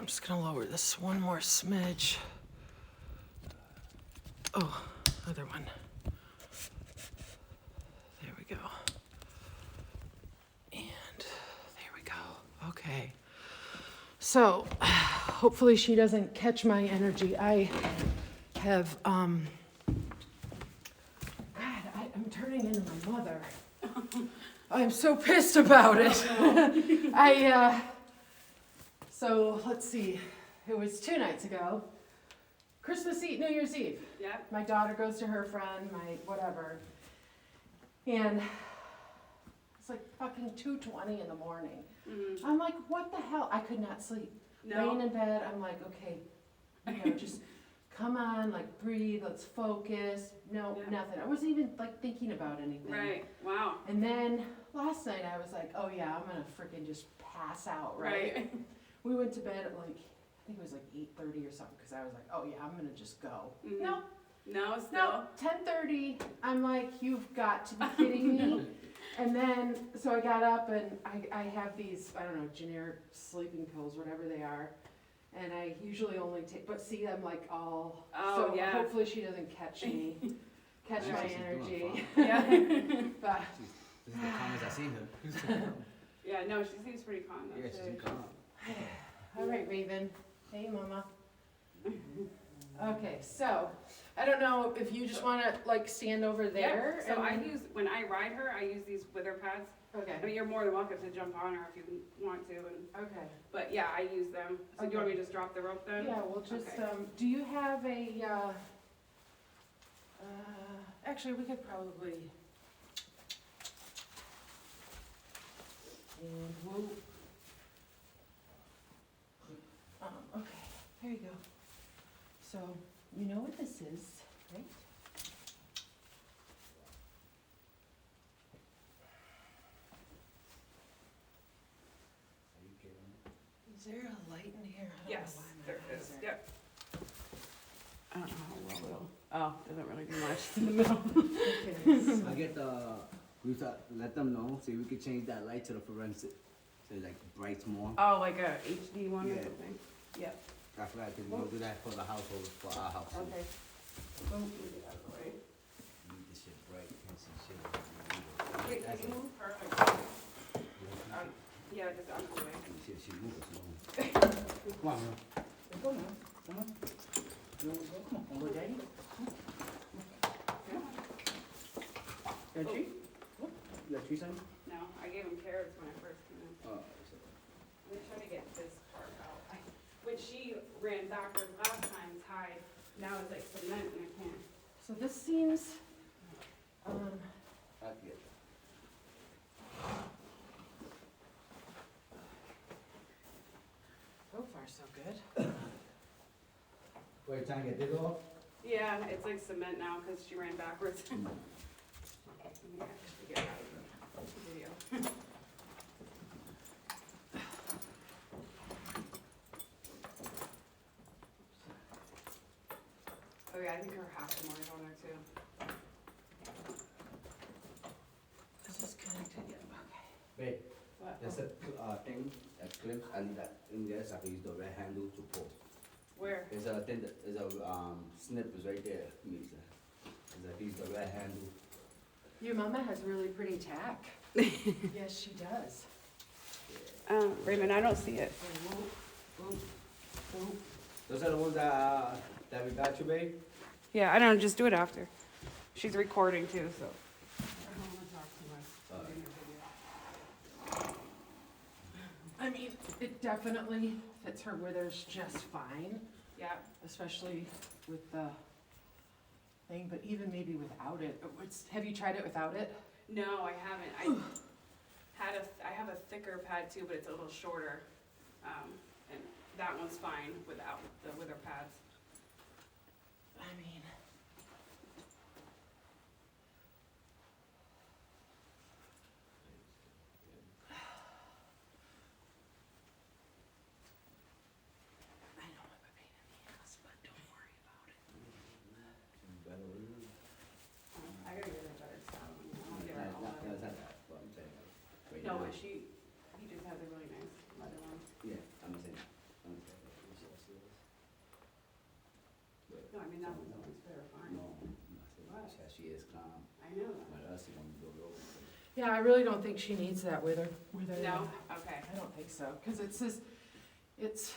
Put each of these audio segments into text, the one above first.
I'm just gonna lower this one more smidge. Oh, other one. There we go. And there we go. Okay. So, hopefully she doesn't catch my energy. I have, God, I'm turning into my mother. I'm so pissed about it. So let's see. It was 2 nights ago. Christmas Eve, New Year's Eve. Yeah. My daughter goes to her friend, my whatever. And it's like fucking 2:20 in the morning. Mm-hmm. I'm like, what the hell? I could not sleep. No. Laying in bed, I'm like, okay, just come on, like breathe, let's focus. No, Yeah. nothing. I wasn't even like thinking about anything. Right. Wow. And then last night I was like, oh yeah, I'm gonna freaking just pass out, right? We went to bed at like, I think it was like 8:30 or something, because I was like, oh yeah, I'm gonna just go. Mm-hmm. No, No, still. 10:30. I'm like, you've got to be kidding me. And then, so I got up and I have these, I don't know, generic sleeping pills, whatever they are. And I usually only take, but see, I'm like all, Oh, so yeah. hopefully she doesn't catch me, catch Yeah, my she's doing energy. Yeah. But, This is the calmest I've seen her. Yeah, no, she seems pretty calm. Though, Yeah, she's too. calm. all right, Raven. Hey, Mama. Okay, so, I don't know if you just wanna like stand over there. Yeah. So and- when I ride her, I use these wither pads. I Okay, mean, you're more than welcome to jump on her if you want to. okay. But yeah, I use them. So do you want me to just drop the rope then? Yeah, we'll just, Okay. do you have a, actually, we could probably, and we'll, okay, there you go. So, you know what this is, right? Are you kidding me? Is there a light in here? I don't know Yes, why my there eyes is. are- Yep. I don't know how well it'll. Oh, doesn't really do much. It's in the middle. Okay, I get we thought, let them know, see if we could change that light to the forensic, so it like brights more. Oh, like a HD one or Yeah. something. Yep. I forgot, cause we'll do that for the household, for our house. too. Okay. Boom, move it out of the way. Need this shit bright, can't see shit. Wait, That's can you it. move? Perfect. Yeah, just out of the way. She moving slow. Come on, man. Come on, come on. You wanna go? Come on, over daddy. Got you? You got you something? No, I gave him carrots when I first came in. Oh, I'm trying to get this part out. When she ran backwards last time, tied, now it's like cement and I can't. so this seems, I get it. so far so good. Wait, trying to get this off? Yeah, it's like cement now because she ran backwards. Yeah, just to get out of the video. Oh yeah, I think her half the money's on there too. Is this connected yet? Okay. Wait, What? there's a thing that clips and that in there, so I can use the red handle to pull. Where? There's a thing that, there's a snip is right there, Lisa. There's a use the red handle. Your mama has really pretty tack. Yes, she does. Raymond, I don't see it. Those are the ones that we got you, babe? Yeah, I don't know, just do it after. She's recording too, so. I mean, it definitely fits her withers just fine, Yeah, especially with the thing, but even maybe without it. Have you tried it without it? no, I haven't. I have a thicker pad too, but it's a little shorter. And that one's fine without the wither pads. I mean, I know I'm a pain in the ass, but don't worry about it. I gotta get her a better style. I'll get her all That's leather. not what I'm saying. Right No, now. but he just has a really nice leather one. Yeah, I'm saying. Yeah, I really don't think she needs that with her. No? Okay. I don't think so, because it's just, it's.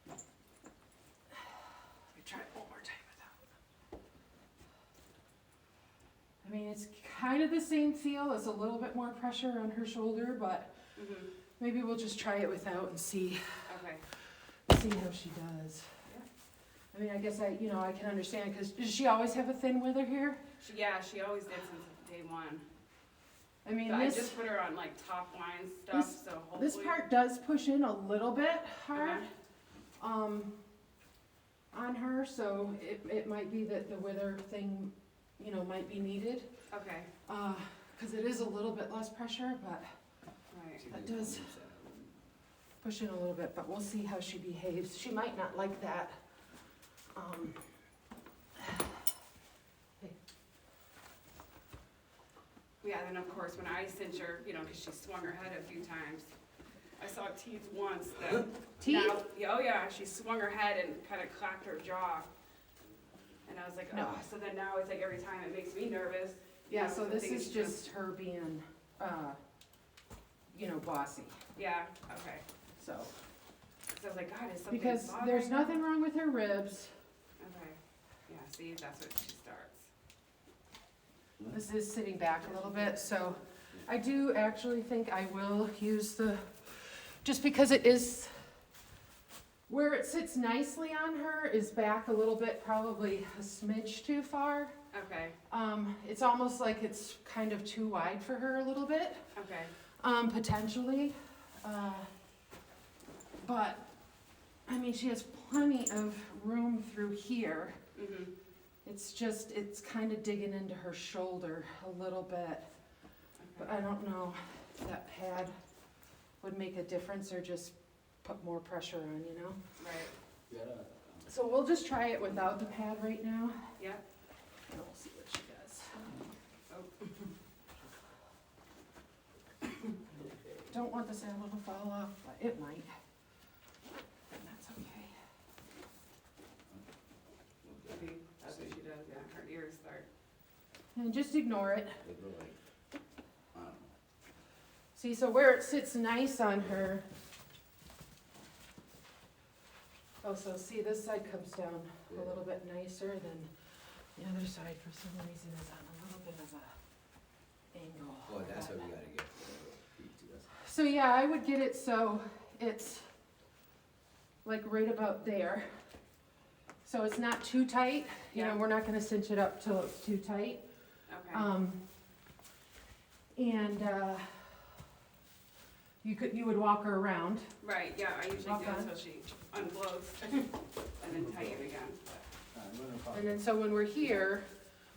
Let me try it one more time without. I mean, it's kind of the same feel, it's a little bit more pressure on her shoulder, but Mhm. maybe we'll just try it without and see Okay. how she does. I mean, I guess I can understand, because does she always have a thin wither here? She always did since day one. I mean, But I this, just put her on like top line stuff, so hopefully. this part does push in a little bit hard, on her, so it might be that the wither thing, might be needed. Okay, Because it is a little bit less pressure, but right. that does push in a little bit, but we'll see how she behaves. She might not like that. Yeah, then of course, when I cinch her, because she swung her head a few times, I saw teeth once that. Teeth? Oh yeah, she swung her head and kind of clacked her jaw. And I was like, No. oh, so then now it's like every time it makes me nervous. Yeah, so I this think is it's just her being, bossy, Yeah, okay. so. So I was like, God, is something Because bothering there's her? nothing wrong with her ribs. Okay, yeah, see, that's what she starts. This is sitting back a little bit, so I do actually think I will use just because it is, where it sits nicely on her is back a little bit, probably a smidge too far. Okay, It's almost like it's kind of too wide for her a little bit, okay, potentially. But, I mean, she has plenty of room through here. mhm, It's kind of digging into her shoulder a little bit. But okay. I don't know if that pad would make a difference or just put more pressure on, Right, So we'll just try it without the pad right now, yeah, and we'll see what she does. oh, Don't want the saddle to fall off, but it might. And that's okay. see, that's what she does, yeah, her ears start. And just ignore it. They go like, I don't know. See, so where it sits nice on her. Oh, so see, this side comes down a little bit nicer than the other side for some reason is on a little bit of a angle. Well, that's But- what we gotta get. So yeah, I would get it so it's like right about there. So it's not too tight, Yeah. we're not gonna cinch it up till it's too tight. Okay, And you would walk her around. right, yeah, I usually Walk do on. until she uncloses and then tighten again. And then so when we're here,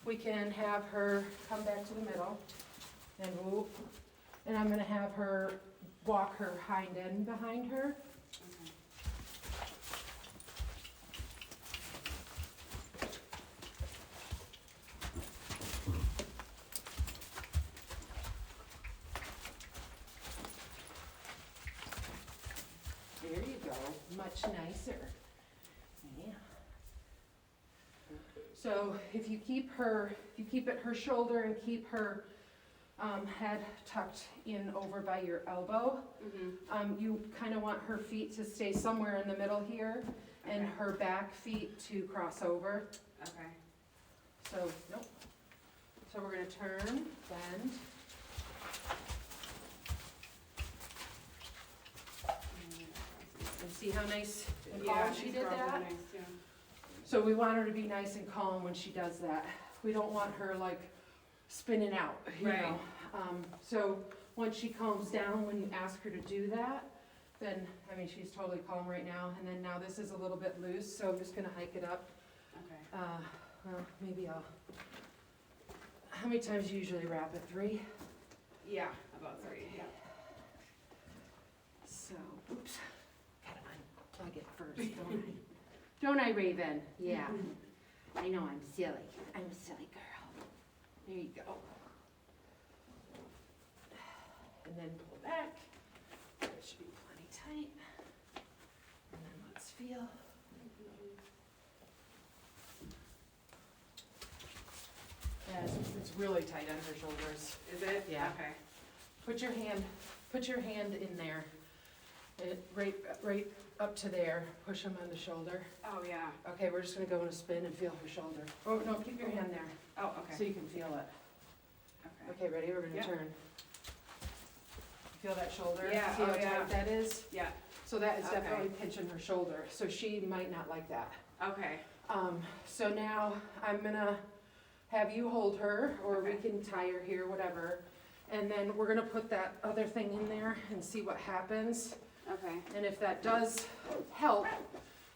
we can have her come back to the middle and whoop. And I'm gonna have her walk her hind end behind her. Okay. There you go, much nicer. Yeah. So if you keep it her shoulder and keep her head tucked in over by your elbow, Mhm, you kind of want her feet to stay somewhere in the middle here and Okay. her back feet to cross over. okay, So, nope. So we're gonna turn, bend. And see how nice and yeah, calm she she's did probably that? nice, yeah. So we want her to be nice and calm when she does that. We don't want her like spinning out, you Right. know? So once she calms down, when you ask her to do that, then, I mean, she's totally calm right now. And then now this is a little bit loose, so I'm just gonna hike it up. Okay, Well, maybe how many times do you usually wrap it? 3? yeah, about 3, yeah. So, oops, gotta unplug it first, don't I? Don't I, Raven? Yeah. I know, I'm silly. I'm a silly girl. There you go. And then pull back. That should be plenty tight. And then let's feel. really tight on her shoulders. Is it? Yeah. Okay. Put your hand in there. Right up to there. Push them on the shoulder. Oh, yeah. Okay, we're just gonna go in a spin and feel her shoulder. Oh, no, keep your hand there, Oh, so okay. you can feel it. Okay. Okay, ready? We're gonna Yeah. turn. Feel that shoulder? Yeah, See how oh, yeah. tight that is? Yeah, So that is Okay. definitely pinching her shoulder, so she might not like that. okay. So now I'm gonna have you hold her, or we Okay. can tie her here, whatever. And then we're gonna put that other thing in there and see what happens. Okay. And if that does help,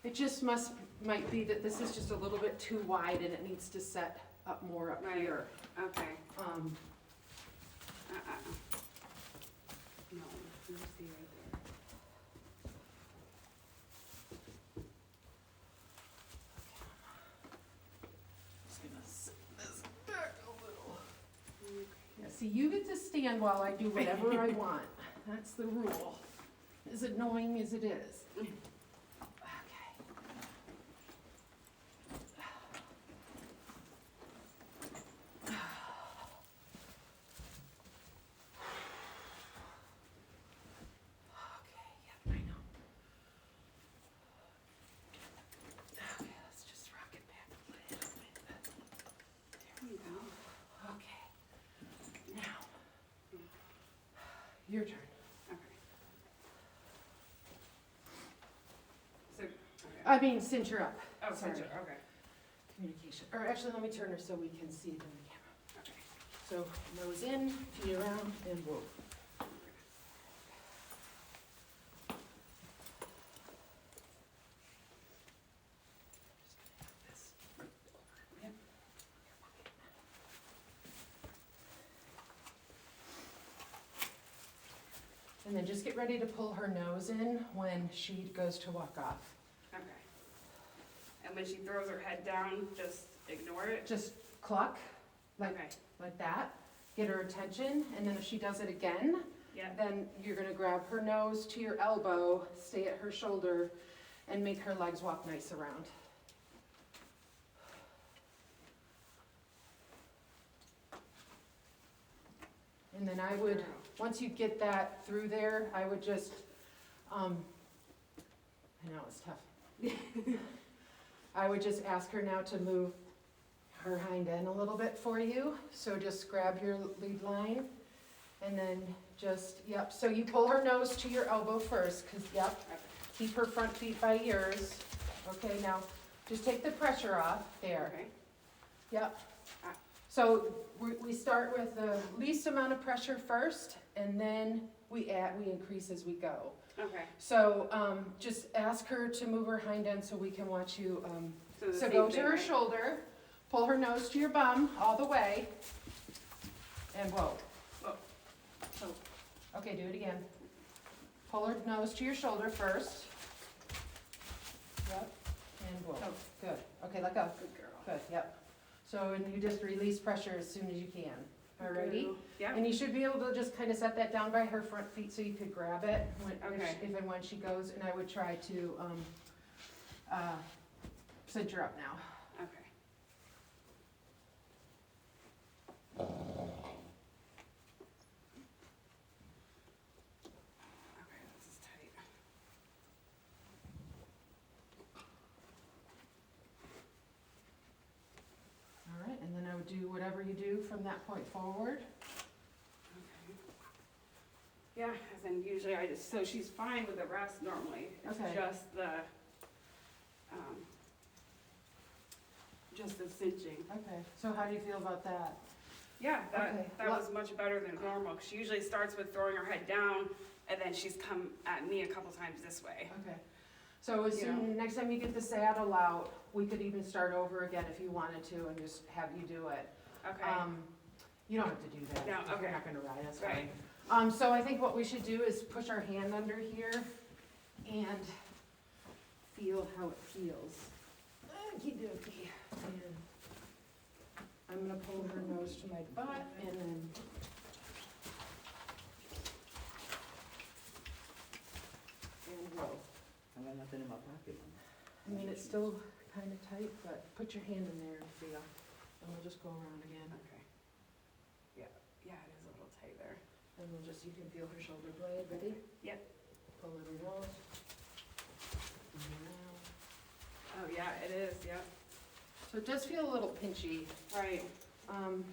it just might be that this is just a little bit too wide and it needs to set up more up Right. here. Okay. No, let me see right there. Just gonna sit this back a little. Yeah, see, you get to stand while I do whatever I want. That's the rule. As annoying as it is. Okay. Okay, yeah, I know. Okay, let's just rock it back a little bit. There we go. Okay. Now, your turn. Okay. So, okay. I mean, cinch her up. Oh, sorry. center, okay. Communication. Or actually, let me turn her so we can see it in the camera. Okay. So nose in, feet around, and whoa. Yep. And then just get ready to pull her nose in when she goes to walk off. Okay. And when she throws her head down, just ignore it? Just cluck, Okay. like that. Get her attention, and then if she does it again, Yeah. then you're gonna grab her nose to your elbow, stay at her shoulder, and make her legs walk nice around. And then I would, once you get that through there, I would just, I know it's tough. I would just ask her now to move her hind end a little bit for you. So just grab your lead line and then just, yep. So you pull her nose to your elbow first, cause yep, Okay. keep her front feet by yours. Okay, now just take the pressure off, there. Okay. Yep. Ah. So we start with the least amount of pressure first, and then we increase as we go. Okay. So, just ask her to move her hind end so we can watch you, the so same go to thing, her right? shoulder, pull her nose to your bum all the way, and whoa. Whoa. Oh. Okay, do it again. Pull her nose to your shoulder first. Yep, and whoa. Oh. Good. Okay, let go. Good girl. Good, yep. So, and you just release pressure as soon as you can. Alrighty? Yeah. And you should be able to just kind of set that down by her front feet so you could grab it Okay. if and when she goes, and I would try to, cinch her up now. Okay. Okay, this is tight. Alright, and then I would do whatever you do from that point forward. Okay. Yeah, as in usually so she's fine with the rest normally. It's Okay. just the cinching. Okay, so how do you feel about that? Yeah, Okay. that was much better than normal, 'cause she usually starts with throwing her head down, and then she's come at me a couple times this way. Okay. So as soon, next time you get the saddle out, we could even start over again if you wanted to and just have you do it. Okay, You don't have to do that. No, If you're okay. not gonna ride, that's Right. fine. So I think what we should do is push our hand under here and feel how it feels. Okey-dokey. And I'm gonna pull her nose to my butt and then. And whoa. I got nothing in my pocket. I mean, it's still kinda tight, but put your hand in there and feel. And we'll just go around again. okay. Yeah, it is a little tight there. And we'll just, you can feel her shoulder blade, ready? Yep. Pull it her nose. And around. Oh, yeah, it is, yep. So it does feel a little pinchy. Right. Um,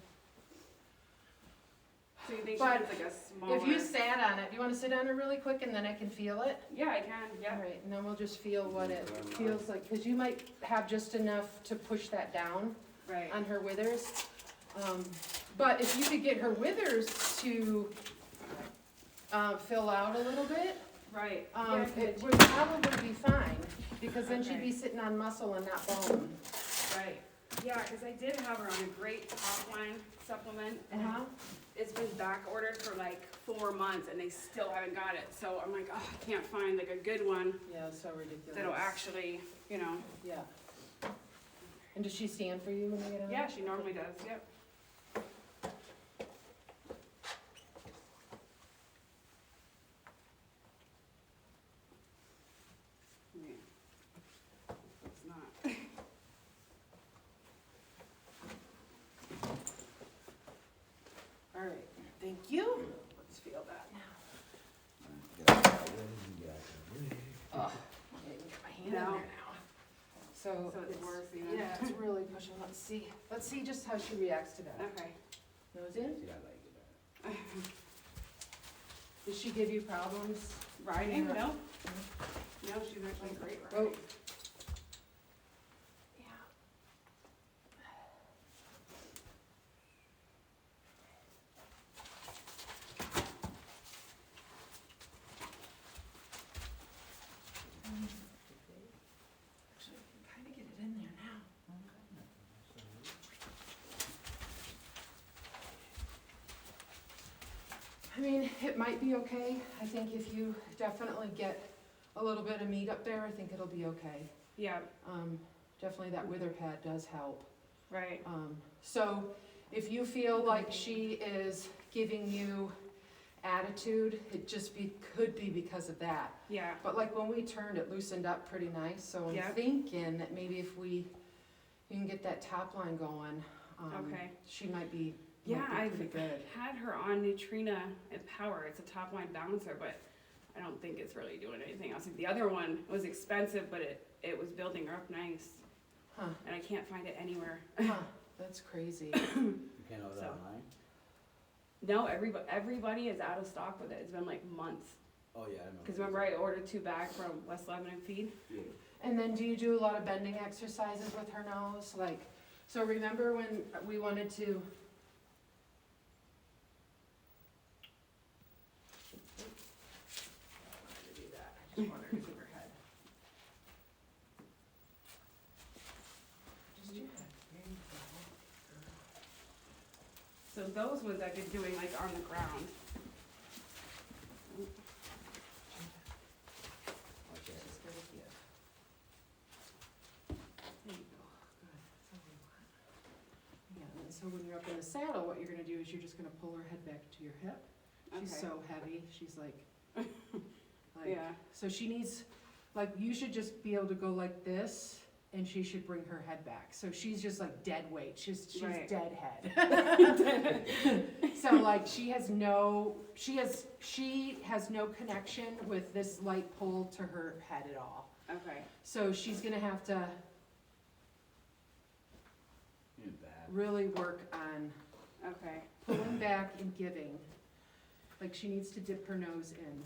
So you think she But needs like a smaller? if you sat on it, do you wanna sit on it really quick and then I can feel it? Yeah, I can, yeah. Alright, and then we'll just feel what it feels like, cause you might have just enough to push that down Right. on her withers. But if you could get her withers to, fill out a little bit, Right. Yeah, it would probably be fine, because then she'd Okay. be sitting on muscle and not bone. Right. Yeah, because I did have her on a great top line supplement, and Uh-huh. it's been back ordered for like 4 months, and they still haven't got it. So I'm like, oh, I can't find like a good one Yeah, so ridiculous. that'll actually, you know. Yeah. And does she stand for you when you get on? Yeah, she normally does. Yep. Yeah. It's not. Alright, thank you. Let's feel that now. Oh, I didn't get my hand in there No. now. So So it's worse, even. Yeah, it's really pushing. Let's see. Let's see just how she reacts to that. Okay. Nose in? See, I like it. Did she give you problems? Riding? Yeah. No. No, she's actually great Oh. riding. Yeah. Actually, I can kind of get it in there now. I mean, it might be okay. I think if you definitely get a little bit of meat up there, I think it'll be okay. Yeah. Definitely that wither pad does help. Right. So if you feel like she is giving you attitude, it just could be because of that. Yeah. But like when we turned, it loosened up pretty nice, so I'm Yeah. thinking that maybe if you can get that top line going, Okay. she might be Yeah, I've pretty good. had her on Neutrina and Power. It's a top line balancer, but I don't think it's really doing anything else. The other one was expensive, but it was building her up nice, Huh, and I can't find it anywhere. huh, that's crazy. You can't order So. online? No, everybody is out of stock with it. It's been like months. Oh, yeah, I remember. Because remember I ordered 2 bags from West Lebanon Feed? Yeah. And then do you do a lot of bending exercises with her nose? Like, so remember when we wanted to do that, I just wanted to keep her head. Just your head, there you go. So those ones I've been doing like on the ground. Okay. She's gonna give. There you go, good, that's all we want. Yeah, and so when you're up in the saddle, what you're gonna do is you're just gonna pull her head back to your hip. She's Okay. so heavy, she's like, Yeah. so she needs, like, you should just be able to go like this, and she should bring her head back. So she's just like dead weight, she's Right. dead head. So like, she has no connection with this light pull to her head at all. Okay. So she's gonna have to You're bad. really work on Okay. pulling back and giving. Like, she needs to dip her nose in.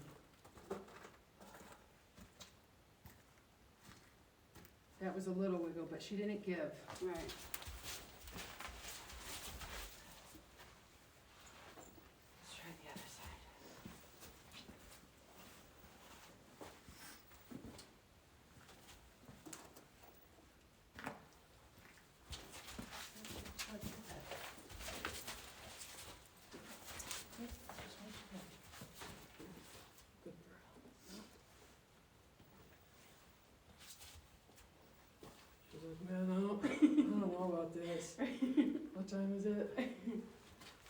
That was a little wiggle, but she didn't give. Right. Let's try the other side. Good girl. She's like, man, I don't know about this. What time is it?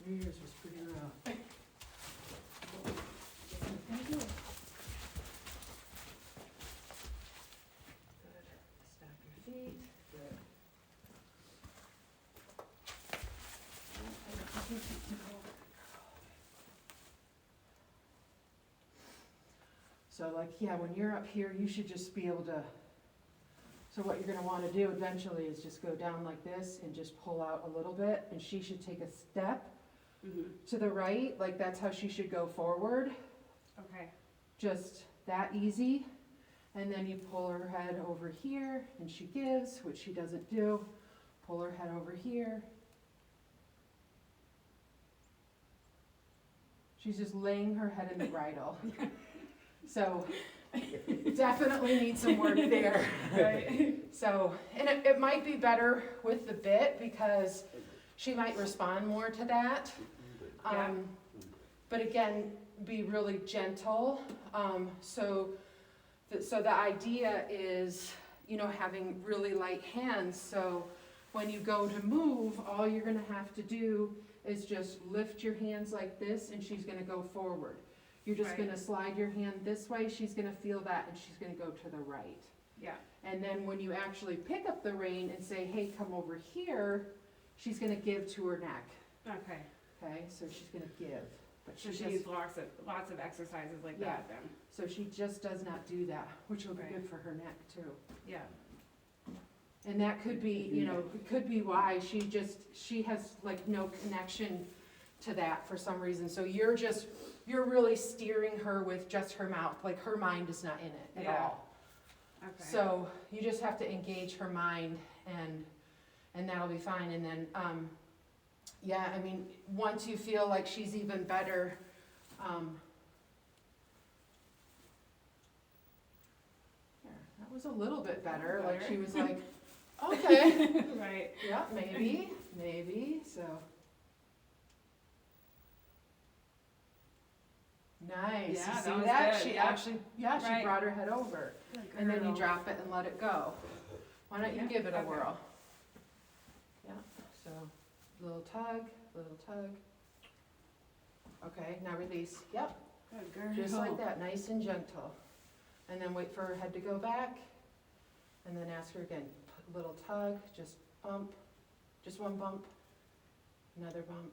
New Year's was pretty rough. Thank you. Good. Stop your feet. Good. So like, yeah, when you're up here, you should just be able to, so what you're gonna wanna do eventually is just go down like this and just pull out a little bit, and she should take a step to the right, like that's how she should go forward, Okay. just that easy. And then you pull her head over here, and she gives, which she doesn't do. Pull her head over here. She's just laying her head in the bridle. So definitely need some work there. Right. So, and it might be better with the bit because she might respond more to that. Yeah. But again, be really gentle. So the idea is, you know, having really light hands. So when you go to move, all you're gonna have to do is just lift your hands like this, and she's gonna go forward. You're just Right. gonna slide your hand this way, she's gonna feel that, and she's gonna go to the right. Yeah. And then when you actually pick up the rein and say, hey, come over here, she's gonna give to her neck, Okay. okay? So she's gonna give, but So she she just, needs lots of exercises like Yeah. that then. so she just does not do that, which will be Right. good for her neck too. Yeah. And that could be, you know, it could be why she has like no connection to that for some reason. So you're really steering her with just her mouth, like her mind is not in it at Yeah. all. Okay. So you just have to engage her mind, and that'll be fine. And then, yeah, I mean, once you feel like she's even better, there, that was a little bit better, like she was like, okay, Right. yeah, maybe, so. Nice, Yeah, you that see was that? good, She yeah. actually, yeah, she Right. brought her head over. And then you drop it and let it go. Why don't you Yeah, give it a okay. whirl? Yeah, so, little tug. Okay, now release. Yep, Good girl. just like that, nice and gentle. And then wait for her head to go back. And then ask her again, little tug, just bump, just one bump. Another bump,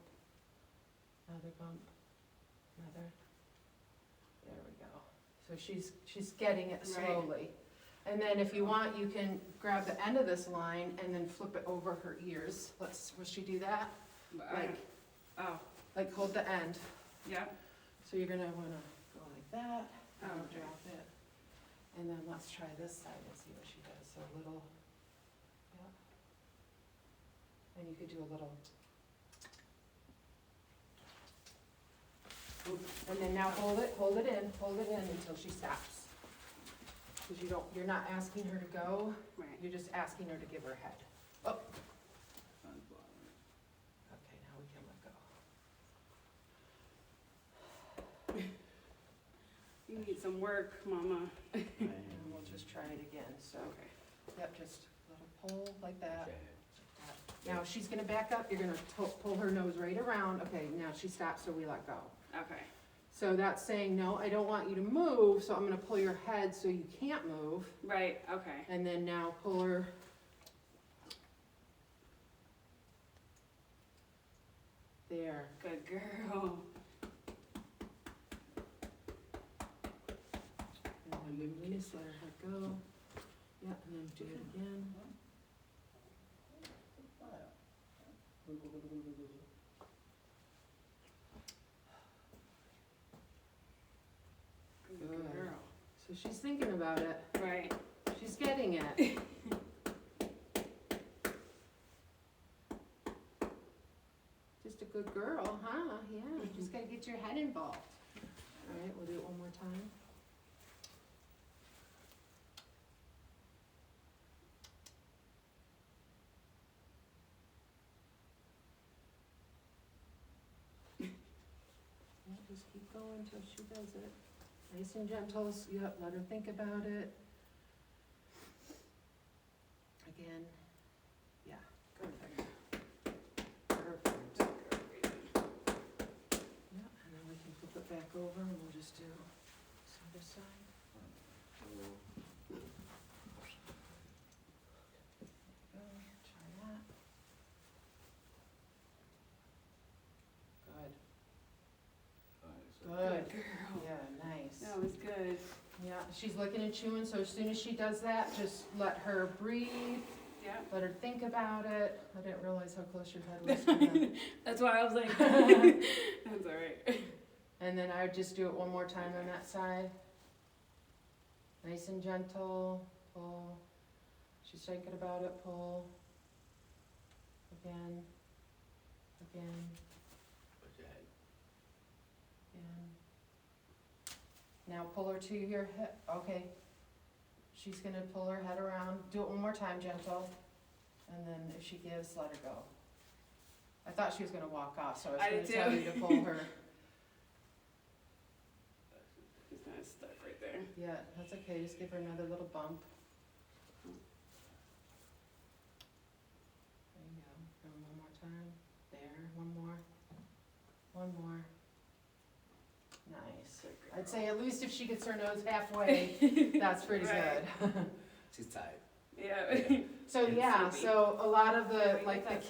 another bump, another. There we go. So she's getting it Right. slowly. And then if you want, you can grab the end of this line and then flip it over her ears. Will she do that? Like, Oh, like hold the end. yeah. So you're gonna wanna go like that, Oh, and okay. drop it. And then let's try this side and see what she does. So a little, yeah. And you could do a little. And then now hold it in until she stops. Because you're not asking her to go, Right. you're just asking her to give her head. Oh, okay, now we can let go. You need some work, Mama. And we'll just try it again, so, Okay. yep, just a little pull like that. Now, if she's gonna back up, you're gonna pull her nose right around. Okay, now she stops, so we let go. Okay. So that's saying, no, I don't want you to move, so I'm gonna pull your head so you can't move. Right, okay. And then now pull her. There. Good girl. And then release, let her head go. Yeah, and then do it again. Good Good. girl. So she's thinking about it. Right. She's getting it. Just a good girl, huh? Yeah, just gotta get your head involved. All right, we'll do it one more time. Yeah, just keep going until she does it. Nice and gentle, yep, let her think about it. Again, yeah, perfect. Perfect. Yeah, and then we can flip it back over and we'll just do this other side. There you go, try that. Good. Good. Good girl. Yeah, nice. That was good. Yeah, she's licking and chewing, so as soon as she does that, just let her breathe, Yeah. let her think about it. I didn't realize how close your head was to the, That's why I was like, that's all right. and then I would just do it one more time on that side. Nice and gentle, pull. She's thinking about it, pull. Again, again, again. Now pull her to your hip, okay. She's gonna pull her head around, do it one more time, gentle. And then if she gives, let her go. I thought she was gonna walk off, so I I was did gonna tell too. you to pull her. She's kind of stuck right there. Yeah, that's okay, just give her another little bump. There you go, and one more time, there, one more, one more. Nice. I'd say at least if she gets her nose halfway, that's pretty Right. good. She's tired. Yeah. So, And yeah, sleepy. so a lot of Yeah, the, we like get the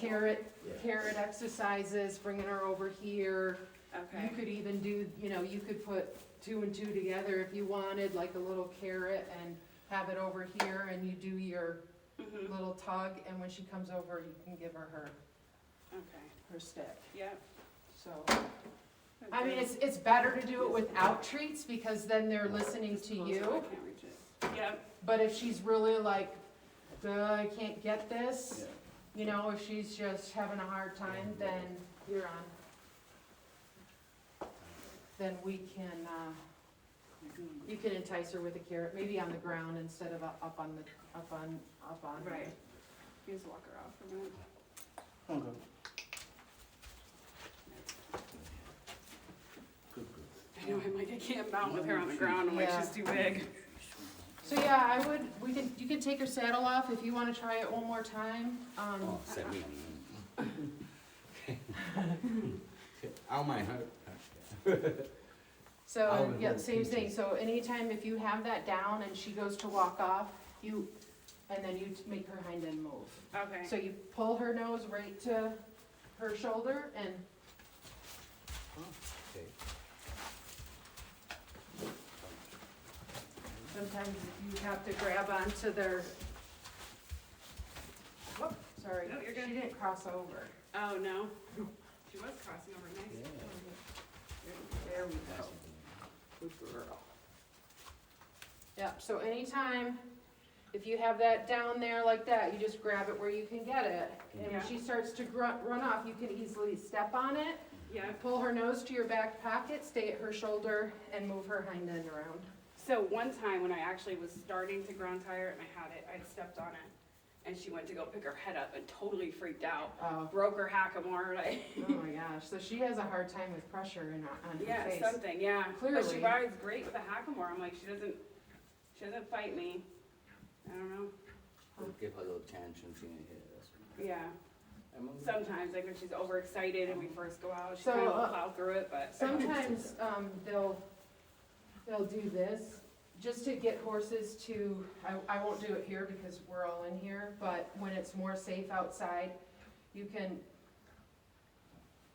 that. carrot exercises, bringing her over here. You Okay. could even do, you could put 2 and 2 together if you wanted, like a little carrot and have it over here and you do your Mhm. little tug and when she comes over, you can give her Okay. her stick. Yeah. So, I mean, it's better to do it without treats because then they're listening Just to close it, I you. can't reach it. Yep. But if she's really like, I can't get this, Yeah. if she's just having a hard time, then you're on. Then we can, you can entice her with a carrot, maybe on the ground instead of up on. Right. You just walk her off for a minute. Okay. Good, good. I know, I'm like, I can't mount with her on the ground, I'm like, Yeah. she's too big. So yeah, you can take her saddle off if you wanna try it one more time. Oh, set me. I don't mind her. So, I would yeah, go same thing, peaches. so anytime if you have that down and she goes to walk off, and then you make her hind end move. Okay. So you pull her nose right to her shoulder and Okay. sometimes you have to grab onto their, whoop, sorry, No, you're good. she didn't cross over. Oh, no. She was crossing over, nice. Yeah. There we go. Good girl. Yeah, so anytime, if you have that down there like that, you just grab it where you can get it. And when Yeah. she starts to run off, you can easily step on it, Yeah. pull her nose to your back pocket, stay at her shoulder, and move her hind end around. So one time when I actually was starting to ground tire and I had it, I'd stepped on it and she went to go pick her head up and totally freaked out. Oh, Broke her hackamore, like, oh my gosh, so she has a hard time with pressure on her yeah, face. something, yeah. But she Clearly. rides great with a hackamore. I'm like, she doesn't fight me. I don't know. Give her a little tantrums in here. That's Yeah. I'm Sometimes, like when she's overexcited and we first go out, she So, kind of plow through it, but. Sometimes, they'll do this, just to get horses to, I won't do it here because we're all in here, but when it's more safe outside, you can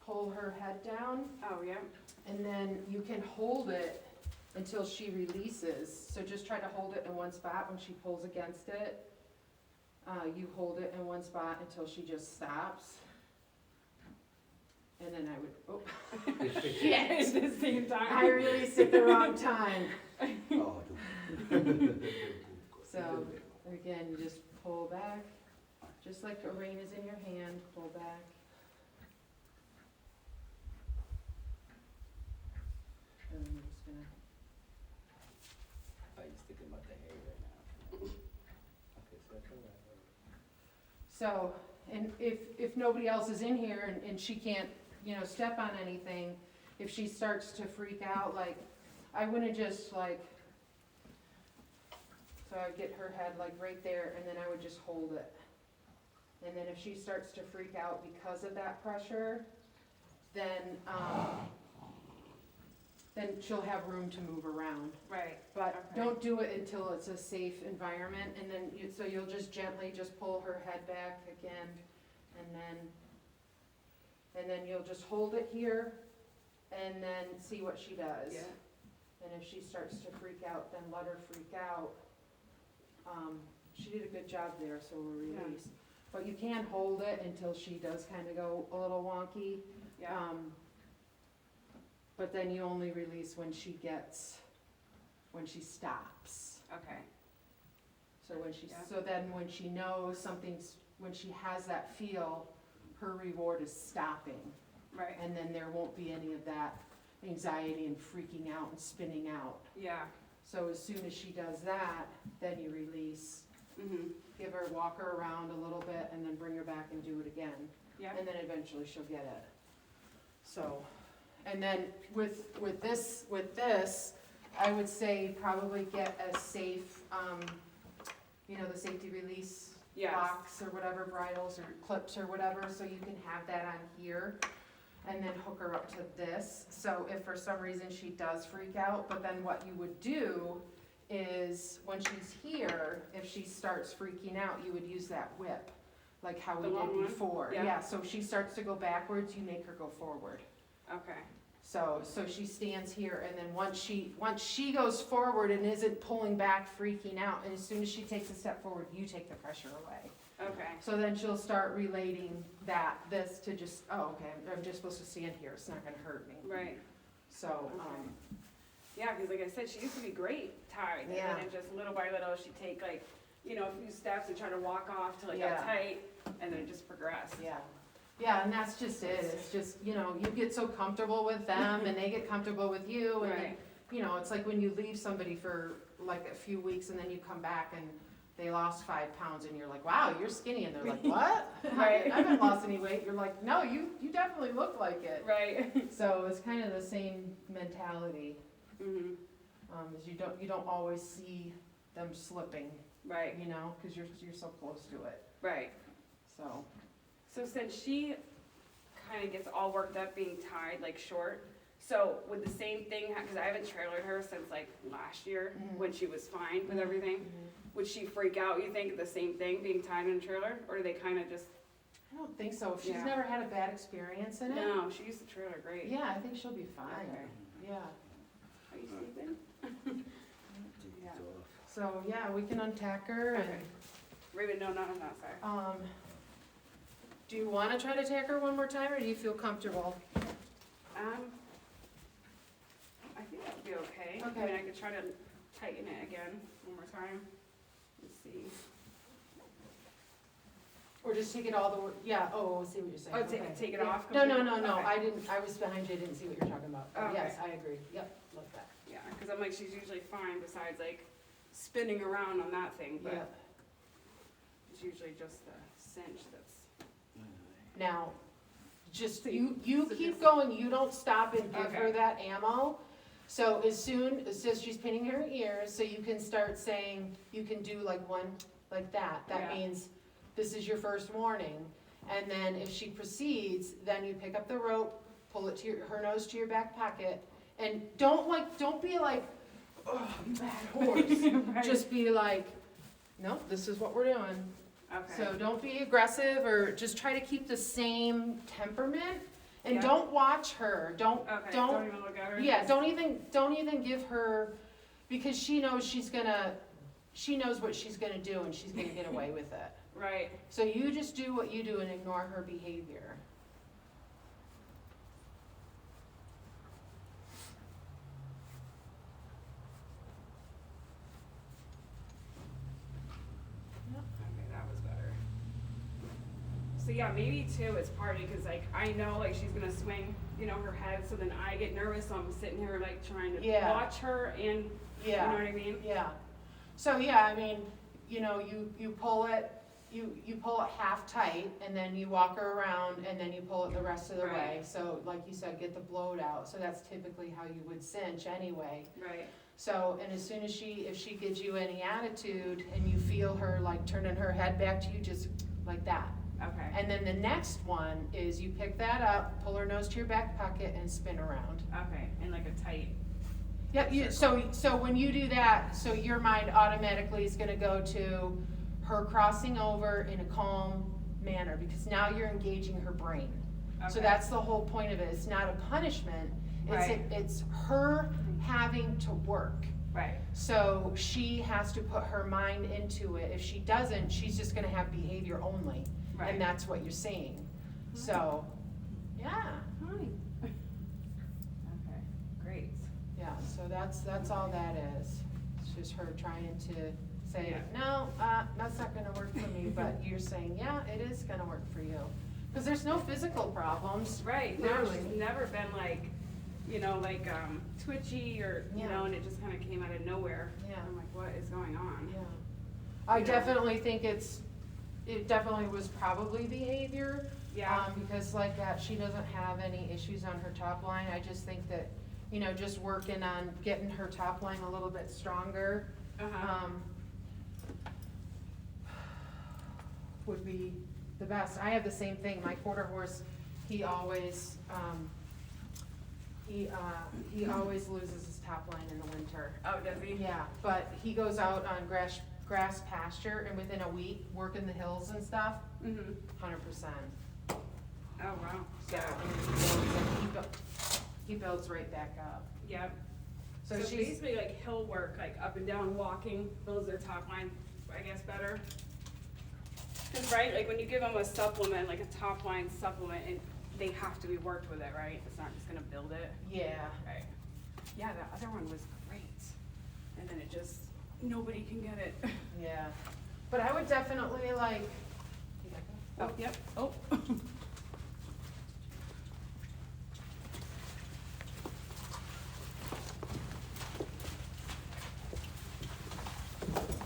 pull her head down, Oh, yeah. and then you can hold it until she releases. So just try to hold it in one spot when she pulls against it. You hold it in one spot until she just stops. And then I would, oh, Yeah, at the same time. I released at the wrong time. Oh, So, again, you just pull back, just like a rein is in your hand, pull back. And I'm just gonna, Are you thinking about the hair right now? Okay, so that's all right. so, and if nobody else is in here and she can't, step on anything, if she starts to freak out, like, I wouldn't just like, so I'd get her head like right there and then I would just hold it. And then if she starts to freak out because of that pressure, then she'll have room to move around. Right. But Okay. don't do it until it's a safe environment, and then so you'll just gently just pull her head back again, and then you'll just hold it here, and then see what she does. Yeah. And if she starts to freak out, then let her freak out. She did a good job there, so we'll release. But you can hold it until she does kind of go a little wonky. Yeah. But then you only release when she stops. Okay. So when she, Yeah. so then when she knows something's, when she has that feel, her reward is stopping. Right. And then there won't be any of that anxiety and freaking out and spinning out. Yeah. So as soon as she does that, then you release, give her, walk her around a little bit, and then bring her back and do it again. Yeah. And then eventually she'll get it. So, and then with this, I would say probably get a safe, the safety release Yes. locks or whatever, bridles or clips or whatever, so you can have that on here. And then hook her up to this, so if for some reason she does freak out, but then what you would do is, when she's here, if she starts freaking out, you would use that whip, like how we The long did one? before. Yeah. So if she starts to go backwards, you make her go forward. Okay. So she stands here, and then once she goes forward and isn't pulling back, freaking out, and as soon as she takes a step forward, you take the pressure away. Okay. So then she'll start relating this to just, okay, I'm just supposed to stand here, it's not gonna hurt me. Right. So, Yeah, because like I said, she used to be great tied, Yeah. and then it just little by little, she'd take like, a few steps and try to walk off till it Yeah. got tight, and then it just progressed. yeah, and that's just it, it's just, you get so comfortable with them, and they get comfortable with you, and then, Right. it's like when you leave somebody for like a few weeks, and then you come back and they lost 5 pounds, and you're like, wow, you're skinny, and they're like, what? Right. I haven't lost any weight, you're like, no, you definitely look like it. Right. So it's kind of the same mentality. Mhm. Is you don't always see them slipping, Right. because you're so close to it. Right. So So since she kind of gets all worked up being tied like short, so would the same thing, because I haven't trailered her since like last year Mhm. when she was fine with everything, would she freak out, you think, the same thing, being tied in a trailer? Or do they kind of just, I don't think so. If she's Yeah. never had a bad experience in it, no, she used to trailer great. yeah, I think she'll be fine. Okay. Yeah. Are you sleeping? Yeah. So yeah, we can untack her Okay. Raven, no, not on that side. and do you want to try to tack her one more time, or do you feel comfortable? I think that would be okay. Okay. I mean, I could try to tighten it again one more time. Let's see. Or just take it all the way? Yeah. Oh, I see what you're saying. Oh, Okay. take it Yeah. off No, completely? Okay. I didn't. I was behind you. I didn't see what you're talking about. Oh, okay. Yes, I agree. Yep, love that. Yeah, because I'm like, she's usually fine besides like spinning around on that thing, but Yep. it's usually just the cinch that's. Now, just So you so keep just- going, you don't stop and give her Okay. that ammo. So as soon as she's pinning her ears, so you can start saying, you can do like one, like that. That Yeah. means this is your first warning. And then if she proceeds, then you pick up the rope, pull it to her nose to your back pocket. And don't be like, oh, you bad horse. Right. Just be like, no, this is what we're doing. Okay. So don't be aggressive, or just try to keep the same temperament, and Yeah. don't watch her. Don't Okay, don't even look at her? yeah, don't even give her, because she knows what she's gonna do, and she's gonna get away with it. Right. So you just do what you do and ignore her behavior. Okay, that was better. So yeah, maybe too, it's partly because like, I know like she's gonna swing, her head, so then I get nervous, so I'm sitting here like trying to Yeah. watch her and, you know what I mean? Yeah. So yeah, I mean, you pull it, you pull it half tight, and then you walk her around, and then you pull it the rest of the way. Right. So like you said, get the bloat out. So that's typically how you would cinch anyway. Right. So, and as soon as if she gives you any attitude, and you feel her like turning her head back to you, just like that. Okay. And then the next one is you pick that up, pull her nose to your back pocket, and spin around. Okay, and like a tight. Yep, so when you do that, so your mind automatically is gonna go to her crossing over in a calm manner, because now you're engaging her brain. So Okay. that's the whole point of it. It's not a punishment, Right. it's her having to work. Right. So she has to put her mind into it. If she doesn't, she's just gonna have behavior only. Right. And that's what you're saying. So, yeah, Fine. Okay, great. yeah, so that's all that is. It's just her trying to say, Yeah. no, that's not gonna work for me, but you're saying, yeah, it is gonna work for you. Cause there's no physical problems. Right, no, Clearly. she's never been like, you know, like, twitchy or, you Yeah. know, and it just kinda came out of nowhere. Yeah. I'm like, what is going on? Yeah. I Yeah. definitely think it definitely was probably behavior. Yeah. Because like that, she doesn't have any issues on her top line. I just think that, you know, just working on getting her top line a little bit stronger, Uh-huh. would be the best. I have the same thing. My quarter horse, he always loses his top line in the winter. Oh, does he? Yeah, but he goes out on grass pasture, and within a week, working the hills and stuff, Mm-hmm. 100%. Oh, wow. So, Yeah. and he builds right back up. Yep. So So she's, basically like hill work, like up and down walking, builds their top line, I guess, better. Cause right, like when you give them a supplement, like a top line supplement, they have to be worked with it, right? It's not just gonna build it. yeah, Right. Yeah, the other one was great. And then it just, nobody can get it. yeah. But I would definitely like, Oh, yep, oh.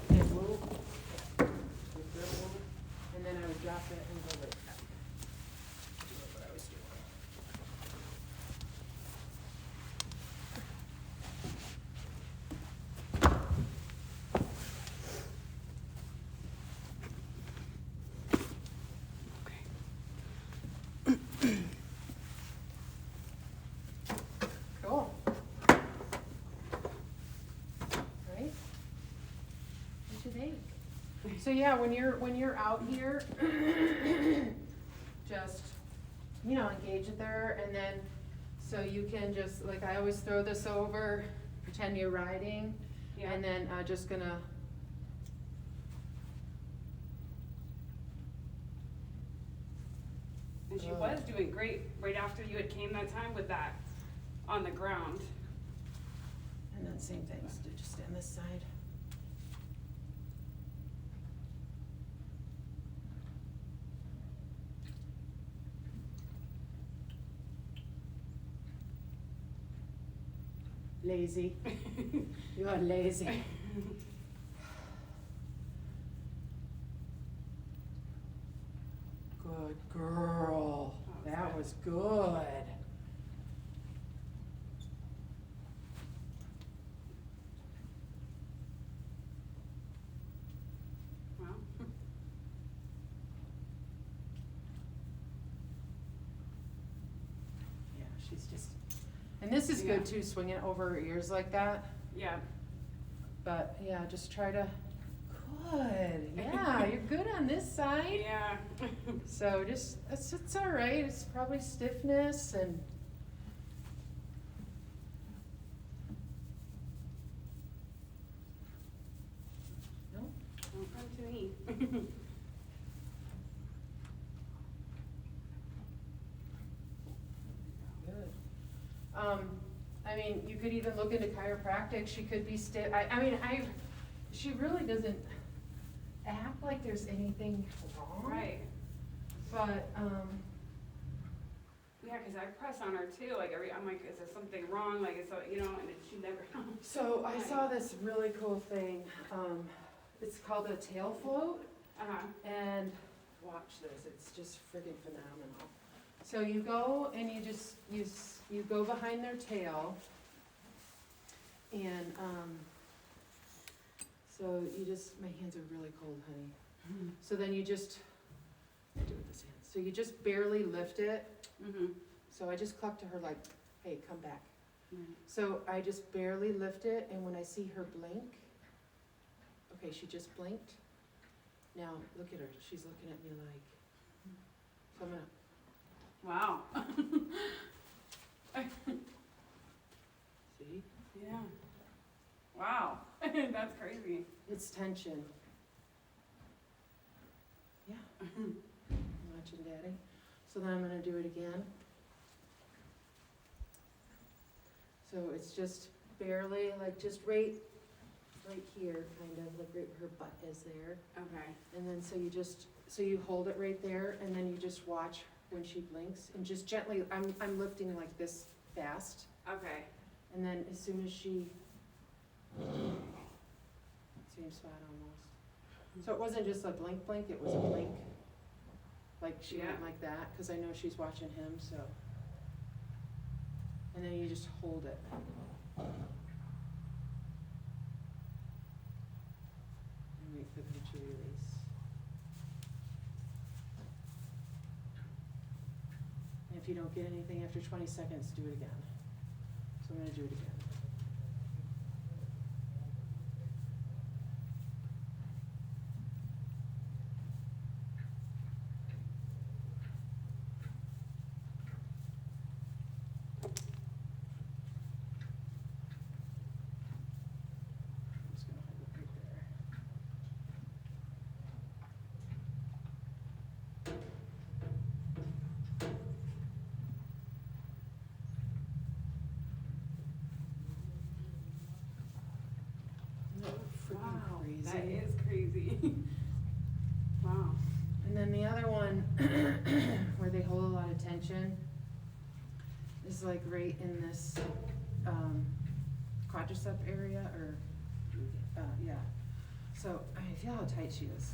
and move, and then I would drop it and go right back. Do what I was doing. Cool. Right? What you think? So yeah, when you're out here, just, you know, engage it there, and then, so you can just, like, I always throw this over, pretend you're riding, Yeah. and then just gonna, And she was doing great right after you had came that time with that on the ground. and then same things, just on this side. Lazy. You are lazy. Good girl. That was good. Wow. Yeah, she's just, and this is good too, swinging it over her ears like that. Yeah. But yeah, just try to, good, yeah, you're good on this side. Yeah. So just, it's all right, it's probably stiffness and. No, Don't come to me. good. I mean, you could even look into chiropractic, she could be stiff, she really doesn't act like there's anything wrong. Right. But, Yeah, 'cause I press on her too, like I'm like, is there something wrong? Like, is there, you know, and she never. so I saw this really cool thing, it's called a tail float, Uh-huh. and watch this, it's just friggin' phenomenal. So you go and you just, you go behind their tail, and, so you just, my hands are really cold, honey. So then you just, I do it with this hand, so you just barely lift it. Mm-hmm. So I just cluck to her like, hey, come back. Right. So I just barely lift it, and when I see her blink, okay, she just blinked. Now, look at her, she's looking at me like, so I'm gonna, Wow. see? Yeah. Wow, that's crazy. It's tension. Yeah. Watching Daddy. So then I'm gonna do it again. So it's just barely, like just right here, kind of, like right where her butt is there. Okay. And then so you hold it right there and then you just watch when she blinks and just gently, I'm lifting like this fast. Okay. And then as soon as she, same spot almost. So it wasn't just a blink blink, it was a blink. Like she went Yeah. like that, cause I know she's watching him, so. And then you just hold it. And wait for them to release. And if you don't get anything after 20 seconds, do it again. So I'm gonna do it again. I'm just gonna hold it right there. Isn't that Wow, freaking that crazy? is crazy. Wow. And then the other one, where they hold a lot of tension, is like right in this, quadricep area, or, yeah. So, I mean, feel how tight she is.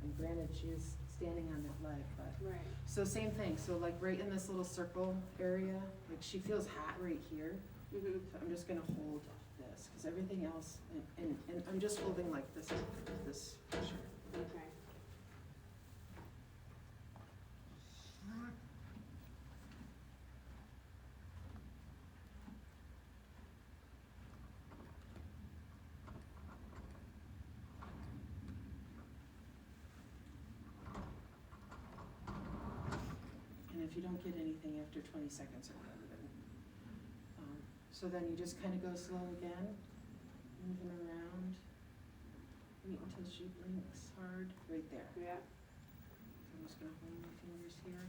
And granted, she is standing on that leg, but, Right. so same thing, so like right in this little circle area, like she feels hot right here. Mhm. So I'm just gonna hold this, cause everything else, and I'm just holding like this pressure. Okay. And if you don't get anything after 20 seconds or whatever, then, so then you just kind of go slow again, moving around. Wait until she blinks hard, right there. Yeah. So I'm just gonna hold my fingers here.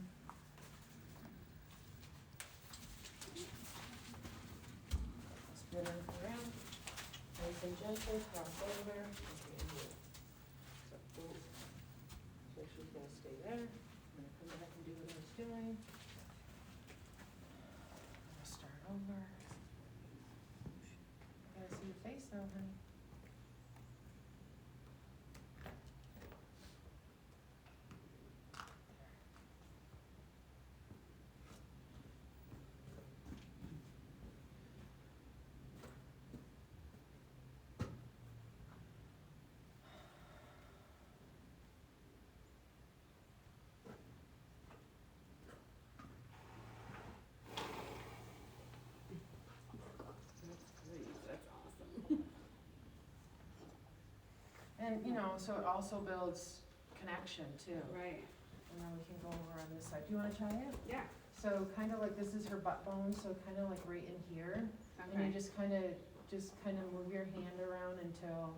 Spin her around, nice and gentle, cross over. Okay, good. So, boom. So she's gonna stay there. I'm gonna come back and do what I was doing. I'm gonna start over. Gotta see your face now, honey. That's awesome. And, you know, so it also builds connection too. Right. And then we can go over on this side. Do you wanna try it? Yeah. So kind of like, this is her butt bone, so kind of like right in here. And you Okay. just kind of move your hand around until,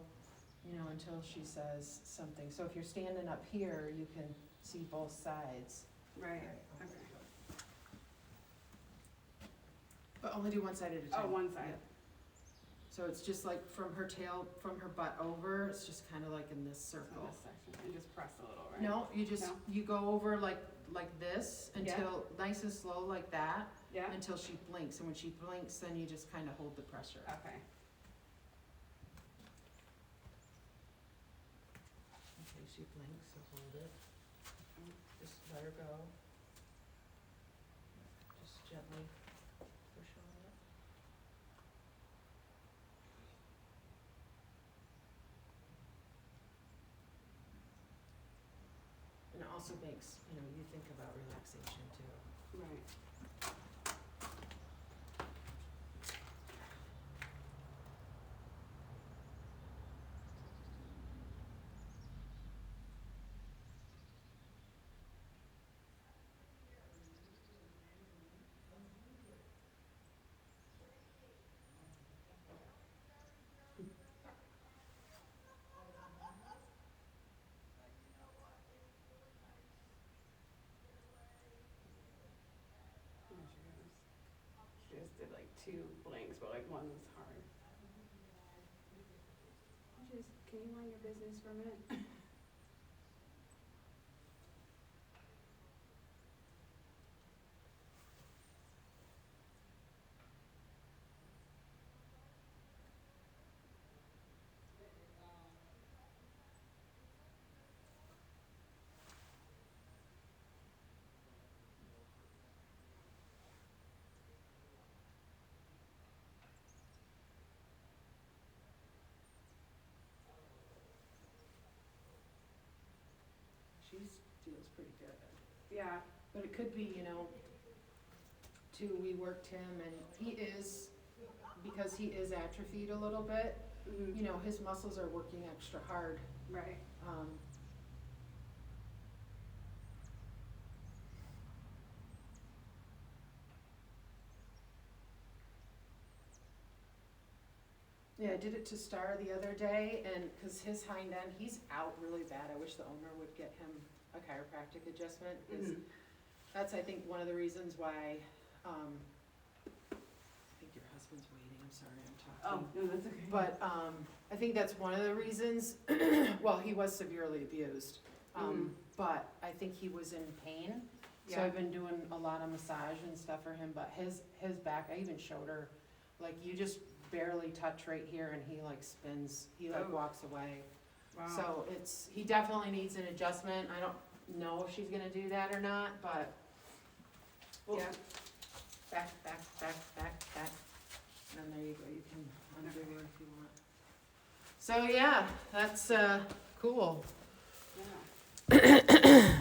you know, until she says something. So if you're standing up here, you can see both sides. Right. Alright, Okay. but only do one side at a time. Oh, one side. Yeah. So it's just like from her tail, from her butt over, it's just kind of like in this So circle. this section, and just press a little, right? No, you just, No? you go over like this Yeah. until, nice and slow like that, Yeah? until she blinks. And when she blinks, then you just kind of hold the pressure. Okay. Okay, she blinks, so hold it. Just let her go. Just gently push on it. And it also makes, you know, you think about relaxation too. Right. two blanks, but like one was hard. Can you mind your business for a minute? She feels pretty good. Yeah. But it could be, too, we worked him and he is, because he is atrophied a little bit, Mm-hmm. his muscles are working extra hard. Right. Yeah, I did it to Star the other day, and because his hind end, he's out really bad. I wish the owner would get him a chiropractic adjustment. 'Cause Mm-hmm. that's, I think, one of the reasons why. I think your husband's waiting. I'm sorry, I'm Oh, talking. no, that's okay. But I think that's one of the reasons. Well, he was severely abused, but I think he was in pain. So Yeah. I've been doing a lot of massage and stuff for him. But his back, I even showed her, like you just barely touch right here, and he like spins. He like Oh. walks away. Wow. So he definitely needs an adjustment. I don't know if she's gonna do that or not, but. Well, yeah. Back. And then there you go, you can undo her if you want. So yeah, that's cool. Yeah.